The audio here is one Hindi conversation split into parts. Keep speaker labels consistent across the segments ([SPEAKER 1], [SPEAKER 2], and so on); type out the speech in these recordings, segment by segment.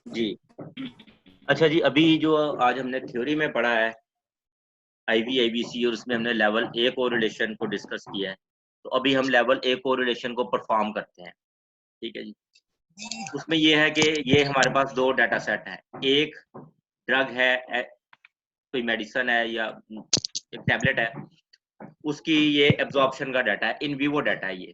[SPEAKER 1] जी। अच्छा जी, अभी जो आज हमने थ्योरी में पढ़ा है आईवी आईबीसी, और उसमें हमने लेवल ए कोरिलेशन को डिस्कस किया है। तो अभी हम लेवल ए कोरिलेशन को परफॉर्म करते हैं। ठीक है जी। उसमें ये है कि ये हमारे पास दो डाटा सेट है। एक ड्रग है, कोई मेडिसिन है या एक टैबलेट है, उसकी ये एब्जॉर्प्शन का डाटा है, इन विवो डाटा है ये।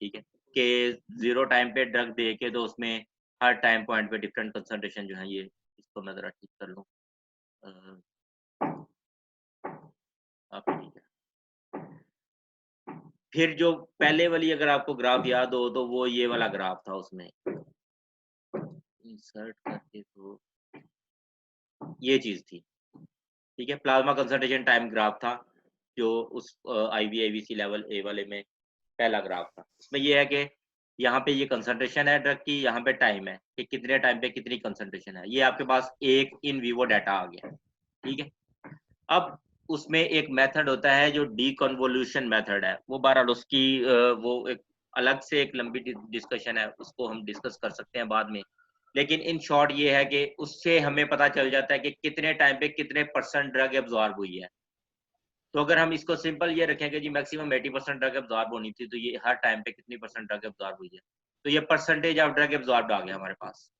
[SPEAKER 1] ठीक है, कि 0 टाइम पे ड्रग दे के तो उसमें हर टाइम पॉइंट पे डिफरेंट कंसंट्रेशन जो है ये। इसको मैं ज़रा ठीक कर लूँ। आप ठीक है। फिर जो पहले वाली अगर आपको ग्राफ याद हो तो वो ये वाला ग्राफ था, उसमें इंसर्ट करके तो ये चीज़ थी। ठीक है, प्लाज्मा कंसंट्रेशन टाइम ग्राफ था, जो उस आईवी-आईवीसी लेवल ए वाले में पहला ग्राफ था। इसमें ये है कि यहाँ पे ये कंसंट्रेशन है ड्रग की, यहाँ पे टाइम है कि कितने टाइम पे कितनी कंसंट्रेशन है। ये आपके पास एक इन विवो डाटा आ गया। ठीक है, अब उसमें एक मेथड होता है जो डीकन्वोल्यूशन मेथड है। वो बहरहाल उसकी वो एक अलग से एक लंबी डिस्कशन है, उसको हम डिस्कस कर सकते हैं बाद में। लेकिन इन शॉर्ट ये है कि उससे हमें पता चल जाता है कि कितने टाइम पे कितने परसेंट ड्रग एब्जॉर्ब हुई है। तो अगर हम इसको सिंपल ये रखें कि जी मैक्सिमम 80% ड्रग एब्जॉर्ब होनी थी, तो ये हर टाइम पे कितनी परसेंट ड्रग एब्जॉर्ब हुई है। तो ये परसेंटेज ऑफ ड्रग एब्जॉर्ब आ गया हमारे पास।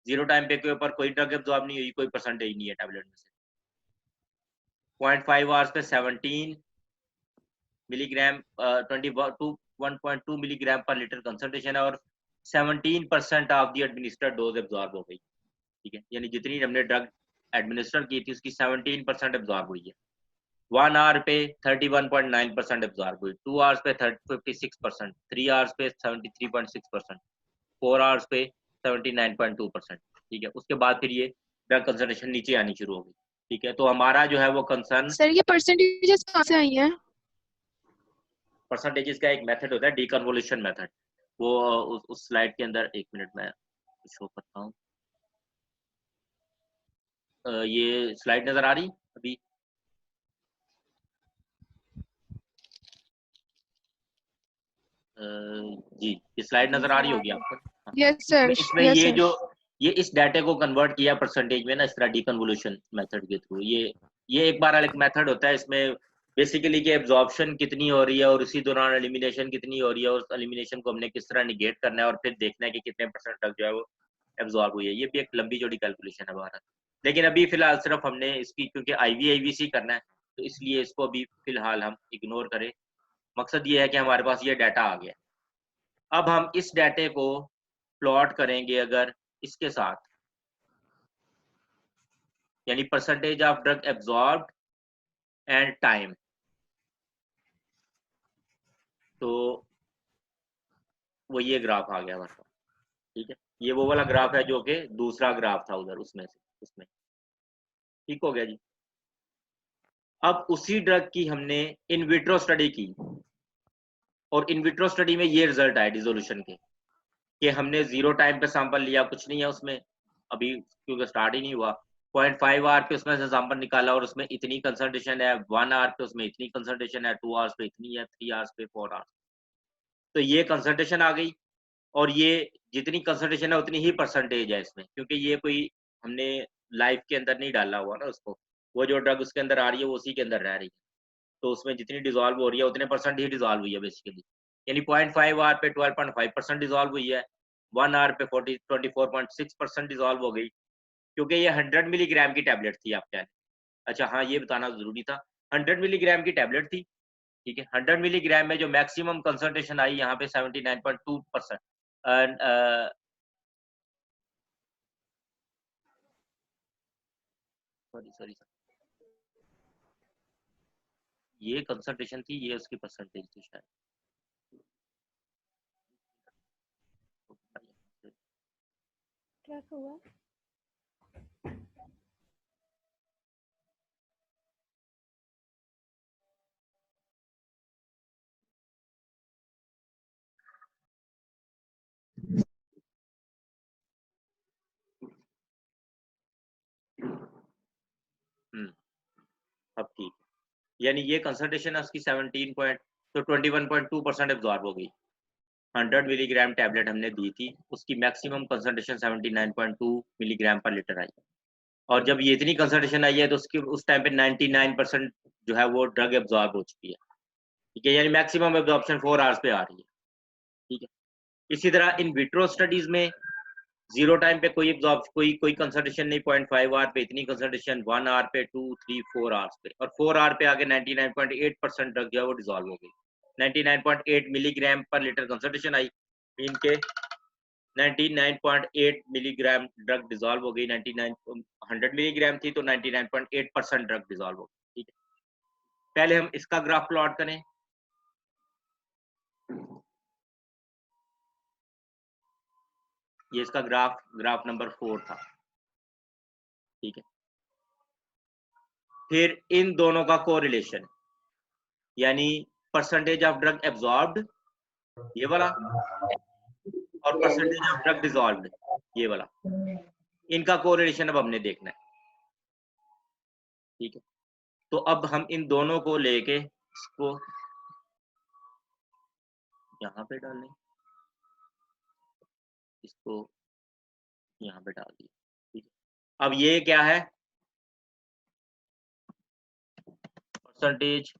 [SPEAKER 1] 0 टाइम पे के ऊपर कोई ड्रग एब्जॉर्ब नहीं हुई, कोई परसेंटेज नहीं है टैबलेट में से। 0.5 आवर्स पे 17 मिलीग्राम 1.2 मिलीग्राम पर लीटर कंसंट्रेशन है, और 17% of the administered dose absorb हो गई। ठीक है, यानी जितनी हमने ड्रग एडमिनिस्टर की थी उसकी 17% एब्जॉर्ब हुई है। 1 आवर पे 31.9% एब्जॉर्ब हुई, 2 आवर्स पे 56%, 3 आवर्स पे 73.6%, 4 आवर्स पे 79.2%। ठीक है, उसके बाद फिर ये ड्रग कंसंट्रेशन नीचे आनी शुरू हो गई। ठीक है, तो हमारा जो है वो कंसर्न
[SPEAKER 2] सर ये परसेंटेजेस कहाँ से आई हैं?
[SPEAKER 1] परसेंटेजेस का एक मेथड होता है, डीकन्वोल्यूशन मेथड। वो उस स्लाइड के अंदर, एक मिनट में शो करता हूँ। ये स्लाइड नजर आ रही अभी? जी, ये स्लाइड
[SPEAKER 2] जी
[SPEAKER 1] नजर आ
[SPEAKER 2] सर
[SPEAKER 1] रही
[SPEAKER 2] आ
[SPEAKER 1] होगी
[SPEAKER 2] रही है।
[SPEAKER 1] आपको। हाँ।
[SPEAKER 2] यस
[SPEAKER 1] इसमें
[SPEAKER 2] सर।
[SPEAKER 1] इसमें
[SPEAKER 2] यस
[SPEAKER 1] ये
[SPEAKER 2] सर।
[SPEAKER 1] जो ये इस डाटे को कन्वर्ट किया परसेंटेज में ना, इस तरह डीकन्वोल्यूशन मेथड के थ्रू। ये एक बार एक मेथड होता है, इसमें बेसिकली कि एब्जॉर्प्शन कितनी हो रही है और उसी दौरान एलिमिनेशन कितनी हो रही है, और उस एलिमिनेशन को हमने किस तरह निगेट करना है, और फिर देखना है कि कितने परसेंट तक जो है वो एब्जॉर्ब हुई है। ये भी एक लंबी चौड़ी कैलकुलेशन है बाहर। लेकिन अभी फिलहाल सिर्फ हमने इसकी, क्योंकि आईवी आईवीसी करना है, तो इसलिए इसको अभी फिलहाल हम इग्नोर करें। मकसद ये है कि हमारे पास ये डाटा आ गया। अब हम इस डाटे को प्लॉट करेंगे अगर इसके साथ, यानी percentage of drug absorbed and time. तो वो ये ग्राफ आ गया हमारे पास। ठीक है, ये वो वाला ग्राफ है जो कि दूसरा ग्राफ था उधर, उसमें से उसमें। ठीक हो गया जी। अब उसी ड्रग की हमने इन विट्रो स्टडी की, और इन विट्रो स्टडी में ये रिजल्ट आए डिसोल्यूशन के, कि हमने 0 टाइम पे सैंपल लिया, कुछ नहीं है उसमें अभी, क्योंकि स्टार्ट ही नहीं हुआ। 0.5 आवर पे उसमें से सैंपल निकाला और उसमें इतनी कंसंट्रेशन है, 1 आवर पे उसमें इतनी कंसंट्रेशन है, 2 आवर्स पे इतनी है, 3 आवर्स पे 4 आवर्स। तो ये कंसंट्रेशन आ गई, और ये जितनी कंसंट्रेशन है उतनी ही परसेंटेज है इसमें, क्योंकि ये कोई हमने लाइफ के अंदर नहीं डाला हुआ ना उसको। वो जो ड्रग उसके अंदर आ रही है वो उसी के अंदर रह रही है। तो उसमें जितनी डिसॉल्व हो रही है उतने परसेंट ही डिसॉल्व हुई है बेसिकली। यानी 0.5 आवर पे 12.5% डिसॉल्व हुई है, 1 आवर पे 24.6% डिसॉल्व हो गई, क्योंकि ये 100 मिलीग्राम की टैबलेट थी आप कह। अच्छा हाँ, ये बताना ज़रूरी था, 100 मिलीग्राम की टैबलेट थी। ठीक है, 100 मिलीग्राम में जो मैक्सिमम कंसंट्रेशन आई यहाँ पे 79.2%। एंड सॉरी सॉरी, ये कंसंट्रेशन थी, ये उसकी परसेंटेज थी शायद।
[SPEAKER 2] क्या हुआ?
[SPEAKER 1] हम्म, अब ठीक। यानी ये कंसंट्रेशन है उसकी 17 पॉइंट, तो 21.2% एब्जॉर्ब हो गई 100 मिलीग्राम टैबलेट हमने दी थी, उसकी मैक्सिमम कंसंट्रेशन 79.2 मिलीग्राम पर लीटर आई, और जब ये इतनी कंसंट्रेशन आई है तो उसकी उस टाइम पे 99% जो है वो ड्रग एब्जॉर्ब हो चुकी है, ठीक है, यानी मैक्सिमम एब्जॉर्प्शन 4 आवर्स पे आ रही है, ठीक है। इसी तरह इन विट्रो स्टडीज में जीरो टाइम पे कोई कंसंट्रेशन नहीं, 0.5 आवर पे इतनी कंसंट्रेशन, 1 आवर पे, 2, 3, 4 आवर्स पे, और 4 आवर पे आगे 99.8% ड्रग जो है वो डिसॉल्व हो गई, 99.8 मिलीग्राम पर लीटर कंसंट्रेशन आई, इनके 99.8 मिलीग्राम ड्रग डिसॉल्व हो गई, 100 मिलीग्राम थी तो 99.8% ड्रग डिसॉल्व हो गई, ठीक है। पहले हम इसका ग्राफ प्लॉट करें, ये इसका ग्राफ नंबर 4 था, ठीक है। फिर इन दोनों का कोरिलेशन, यानी परसेंटेज ऑफ ड्रग एब्जॉर्ब्ड ये वाला, और परसेंटेज ऑफ ड्रग डिसॉल्व्ड ये वाला, इनका कोरिलेशन अब हमने देखना है, ठीक है। तो अब हम इन दोनों को लेके इसको यहाँ पे डालें, इसको यहाँ पे डाल दिया, ठीक है। अब ये क्या है, परसेंटेज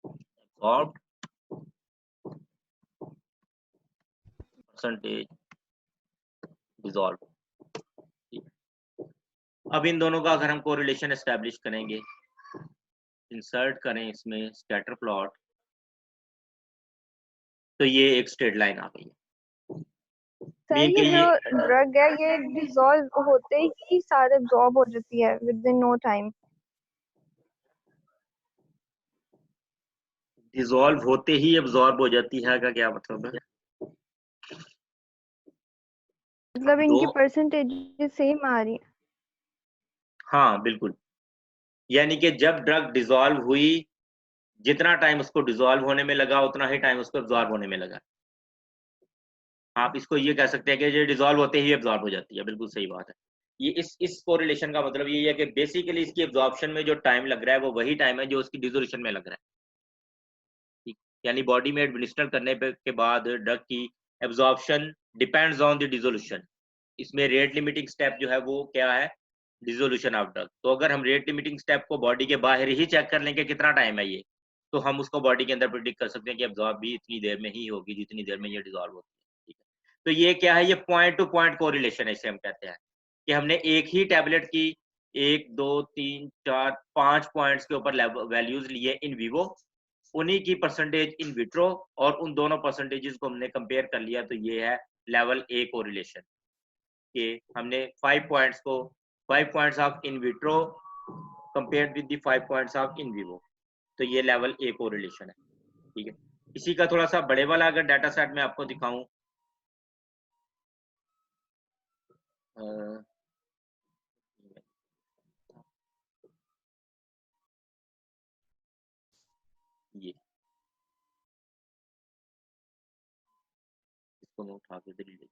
[SPEAKER 1] एब्जॉर्ब्ड, परसेंटेज डिसॉल्व, अब इन दोनों का अगर हम कोरिलेशन एस्टैब्लिश करेंगे, इंसर्ट करें इसमें स्कैटर प्लॉट, तो ये एक स्ट्रेट लाइन आ गई है।
[SPEAKER 2] सर
[SPEAKER 1] मीन के
[SPEAKER 2] ये जो ड्रग है ये डिसॉल्व होते ही सारे एब्जॉर्ब हो जाती है within no time.
[SPEAKER 1] Dissolve होते ही एब्जॉर्ब हो जाती है का क्या मतलब है?
[SPEAKER 2] मतलब इनकी
[SPEAKER 1] दो,
[SPEAKER 2] परसेंटेज सेम आ रही है।
[SPEAKER 1] हाँ बिल्कुल, यानी कि जब ड्रग डिसॉल्व हुई, जितना टाइम उसको डिसॉल्व होने में लगा उतना ही टाइम उसको एब्जॉर्ब होने में लगा। आप इसको ये कह सकते हैं कि ये डिसॉल्व होते ही एब्जॉर्ब हो जाती है, बिल्कुल सही बात है। ये इस कोरिलेशन का मतलब ये है कि बेसिकली इसकी एब्जॉर्प्शन में जो टाइम लग रहा है वो वही टाइम है जो उसकी डिसोल्यूशन में लग रहा है, ठीक, यानी बॉडी में एडमिनिस्टर करने के बाद ड्रग की absorption depends on the dissolution. इसमें रेट लिमिटिंग स्टेप जो है वो क्या है, डिसोल्यूशन ऑफ ड्रग। तो अगर हम रेट लिमिटिंग स्टेप को बॉडी के बाहर ही चेक कर लेंगे कितना टाइम है ये, तो हम उसको बॉडी के अंदर प्रिडिक्ट कर सकते हैं कि एब्जॉर्ब भी इतनी देर में ही होगी जितनी देर में ये डिसॉल्व होती है, ठीक है। तो ये क्या है, ये पॉइंट टू पॉइंट कोरिलेशन है, इसे हम कहते हैं कि हमने एक ही टैबलेट की 1, 2, 3, 4, 5 पॉइंट्स के ऊपर वैल्यूज लिए इन विवो, उन्हीं की परसेंटेज इन विट्रो, और उन दोनों परसेंटेजेस को हमने कंपेयर कर लिया, तो ये है लेवल ए कोरिलेशन, कि हमने 5 पॉइंट्स को 5 points of in vitro compared with the 5 points of in vivo, तो ये लेवल ए कोरिलेशन है, ठीक है। इसी का थोड़ा सा बड़े वाला अगर डाटा सेट में आपको दिखाऊं, ये इसको मैं उठा के दिल्ली ले जाऊं,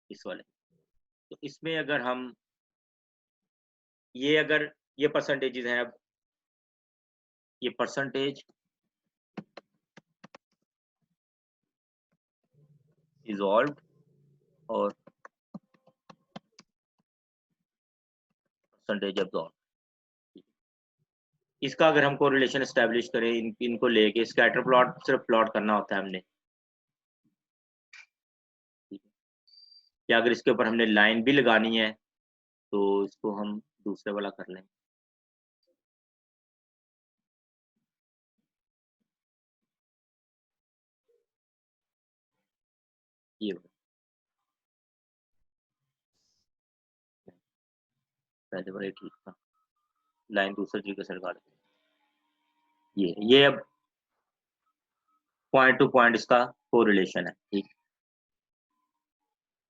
[SPEAKER 1] इस वाले, तो इसमें अगर हम ये अगर ये परसेंटेजेस हैं, अब ये परसेंटेज डिसॉल्व्ड और परसेंटेज एब्जॉर्ब, इसका अगर हम कोरिलेशन एस्टैब्लिश करें, इनको लेके स्कैटर प्लॉट सिर्फ प्लॉट करना होता है हमने, ठीक है। या अगर इसके ऊपर हमने लाइन भी लगानी है तो इसको हम दूसरे वाला कर लें, ये पहले वाला ठीक था, लाइन दूसरे तरीके से लगा लेते हैं, ये अब पॉइंट टू पॉइंट इसका कोरिलेशन है, ठीक।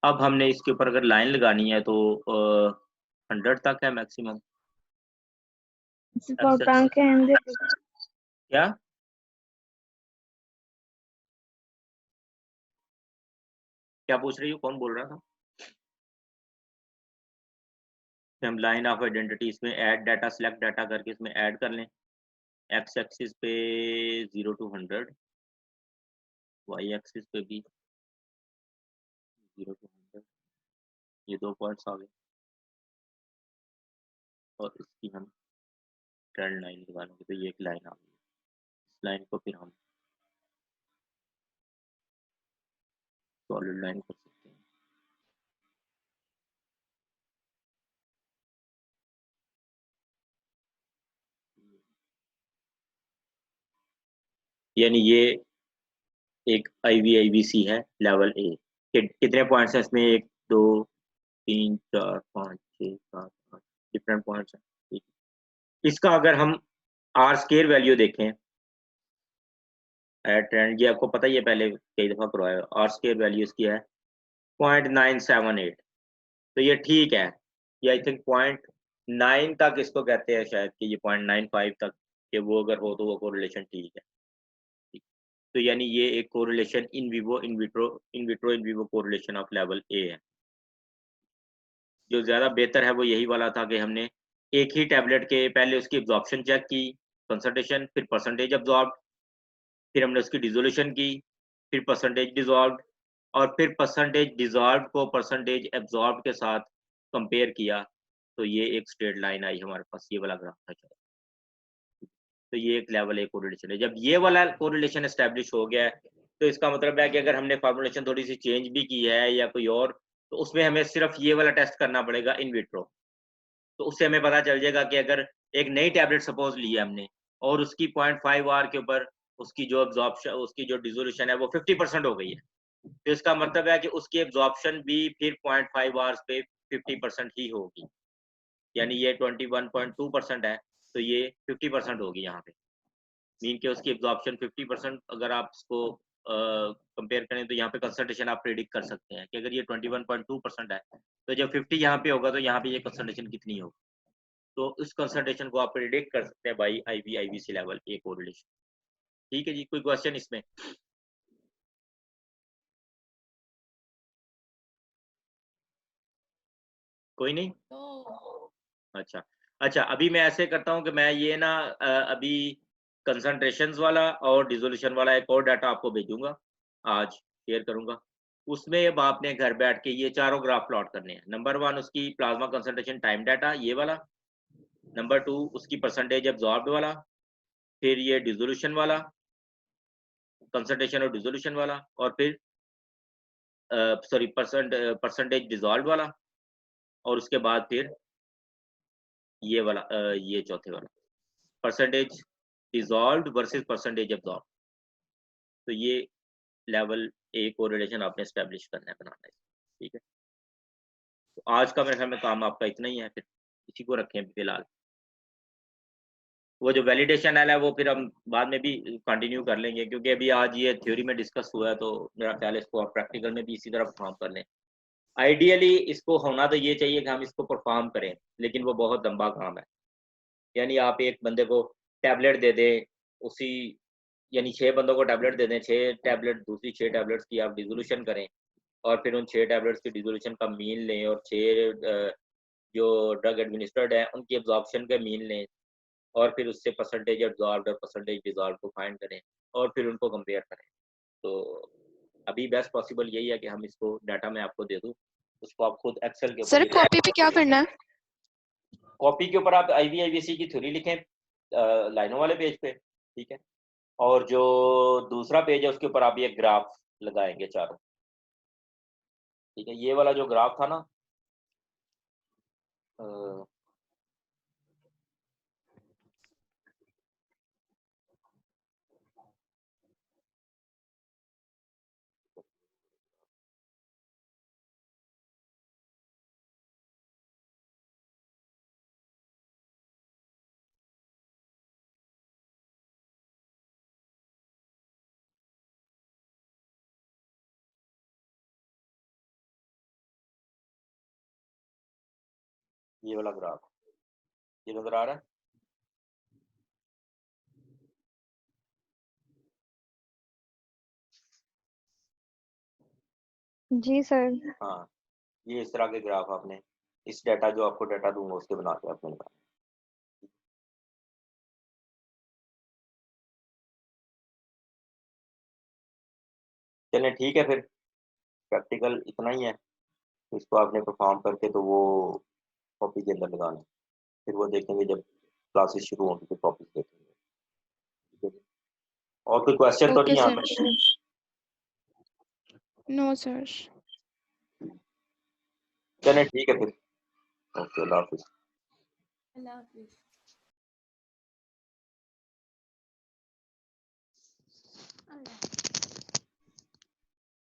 [SPEAKER 1] अब हमने इसके ऊपर अगर लाइन लगानी है तो 100 तक है मैक्सिमम, क्या क्या पूछ रही हो, कौन बोल रहा था? हम लाइन ऑफ आइडेंटिटी इसमें ऐड डाटा, सिलेक्ट डाटा करके इसमें ऐड कर लें, एक्स एक्सिस पे 0 to 100, वाई एक्सिस पे भी 0 to 100, ये 2 पॉइंट्स आ गए और इसकी हम ट्रेंड लाइन निकालेंगे तो ये एक लाइन आ गई। इस लाइन को फिर हम सॉलिड लाइन कर सकते हैं। यानी ये एक IVIVC है लेवल ए। कितने पॉइंट्स हैं इसमें? 1 2 3 4 5 6 7 8 डिफरेंट पॉइंट्स हैं। ठीक है, इसका अगर हम आर स्केयर वैल्यू देखें, ट्रेंड ये आपको पता ही है, पहले कई दफा करवाया। आर स्केयर वैल्यू इसकी है 0.978। तो ये ठीक है, ये आई थिंक 0.9 तक इसको कहते हैं शायद, कि ये 0.95 तक कि वो अगर हो तो वो कोरिलेशन ठीक है। तो यानी ये एक correlation in vivo in vitro in vivo correlation of level A है। जो ज़्यादा बेहतर है वो यही वाला था कि हमने एक ही टैबलेट के पहले उसकी एब्जॉर्प्शन चेक की, कंसंट्रेशन, फिर परसेंटेज अब्जॉर्ब, फिर हमने उसकी डिसोल्यूशन की, फिर परसेंटेज डिसॉल्व, और फिर परसेंटेज डिसॉल्व को परसेंटेज एब्जॉर्ब के साथ कंपेयर किया, तो ये एक स्ट्रेट लाइन आई हमारे पास, ये वाला ग्राफ था शायद। तो ये एक लेवल ए कोरिलेशन है। जब ये वाला कोरिलेशन एस्टैब्लिश हो गया है तो इसका मतलब है कि अगर हमने फॉर्मूलेशन थोड़ी सी चेंज भी की है या कोई और, तो उसमें हमें सिर्फ ये वाला टेस्ट करना पड़ेगा इन विट्रो। तो उससे हमें पता चल जाएगा कि अगर एक नई टैबलेट सपोज ली है हमने और उसकी 0.5 आर के ऊपर उसकी जो एब्जॉर्प्शन, उसकी जो डिसोल्यूशन है वो 50% हो गई है, तो इसका मतलब है कि उसकी एब्जॉर्प्शन भी फिर 0.5 आवर्स पे 50% ही होगी। यानी ये 21.2% है, तो ये 50% होगी यहाँ पे। मीन के उसकी एब्जॉर्प्शन 50%, अगर आप इसको कंपेयर करें तो यहाँ पे कंसंट्रेशन आप प्रेडिक्ट कर सकते हैं कि अगर ये 21.2% है तो जब 50 यहाँ पे होगा तो यहाँ पे ये कंसंट्रेशन कितनी होगी। तो इस कंसंट्रेशन को आप प्रेडिक्ट कर सकते हैं by IVIVC level A correlation. ठीक है जी, कोई क्वेश्चन इसमें? कोई नहीं? अच्छा अच्छा, अभी मैं ऐसे करता हूँ कि मैं ये ना अभी कंसंट्रेशंस वाला और डिसोल्यूशन वाला एक और डाटा आपको भेजूंगा, आज शेयर करूंगा। उसमें अब आपने घर बैठ के ये चारों ग्राफ प्लॉट करने हैं। नंबर 1 उसकी प्लाज्मा कंसंट्रेशन टाइम डाटा ये वाला, नंबर 2 उसकी परसेंटेज एब्जॉर्ब्ड वाला, फिर ये डिसोल्यूशन वाला, कंसंट्रेशन और डिसोल्यूशन वाला, और फिर सॉरी परसेंटेज डिसॉल्व वाला, और उसके बाद फिर ये वाला ये चौथे वाला percentage dissolved versus percentage absorb. तो ये लेवल ए कोरिलेशन आपने एस्टैब्लिश करना है, बनाना है। ठीक है, तो आज का मेरे ख्याल में काम आपका इतना ही है, फिर इसी को रखें फिलहाल। वो जो वैलिडेशन है वो फिर हम बाद में भी कंटिन्यू कर लेंगे, क्योंकि अभी आज ये थ्योरी में डिस्कस हुआ है, तो मेरा ख्याल है इसको आप प्रैक्टिकल में भी इसी तरह परफॉर्म कर लें। आइडियली इसको होना तो ये चाहिए कि हम इसको परफॉर्म करें, लेकिन वो बहुत लंबा काम है। यानी आप एक बंदे को टैबलेट दे दें, उसी यानी 6 बंदों को टैबलेट दे दें, 6 टैबलेट दूसरी 6 टैबलेट्स की आप डिसोल्यूशन करें, और फिर उन 6 टैबलेट्स की डिसोल्यूशन का मीन लें, और 6 जो ड्रग एडमिनिस्टर्ड हैं उनकी एब्जॉर्प्शन का मीन लें, और फिर उससे परसेंटेज एब्जॉर्ब्ड और परसेंटेज डिसॉल्व को फाइंड करें, और फिर उनको कंपेयर करें। तो अभी बेस्ट पॉसिबल यही है कि हम इसको डाटा मैं आपको दे दूँ, उसको आप खुद एक्सेल के ऊपर
[SPEAKER 3] सर कॉपी पे क्या करना है?
[SPEAKER 1] कॉपी के ऊपर आप IVIVC की थ्योरी लिखें लाइनों वाले पेज पे। ठीक है, और जो दूसरा पेज है उसके ऊपर आप ये ग्राफ लगाएंगे चारों। ठीक है, ये वाला जो ग्राफ था ना, अ, ये वाला ग्राफ ये नजर आ रहा है?
[SPEAKER 2] जी सर।
[SPEAKER 1] हाँ, ये इस तरह के ग्राफ आपने इस डाटा जो आपको डाटा दूंगा उसके बना के आपने लगाना। चलें ठीक है, फिर प्रैक्टिकल इतना ही है, इसको आपने परफॉर्म करके तो वो कॉपी के अंदर लगाना है, फिर वो देखेंगे जब क्लासेस शुरू होंगी तो टॉपिक देखेंगे, ठीक है जी। और कोई क्वेश्चन तो
[SPEAKER 3] ओके
[SPEAKER 1] नहीं
[SPEAKER 3] सर।
[SPEAKER 1] आता?
[SPEAKER 3] No sir.
[SPEAKER 1] चलें ठीक है फिर, ओके, अल्लाह हाफिज़।
[SPEAKER 3] अल्लाह हाफिज़। अल्लाह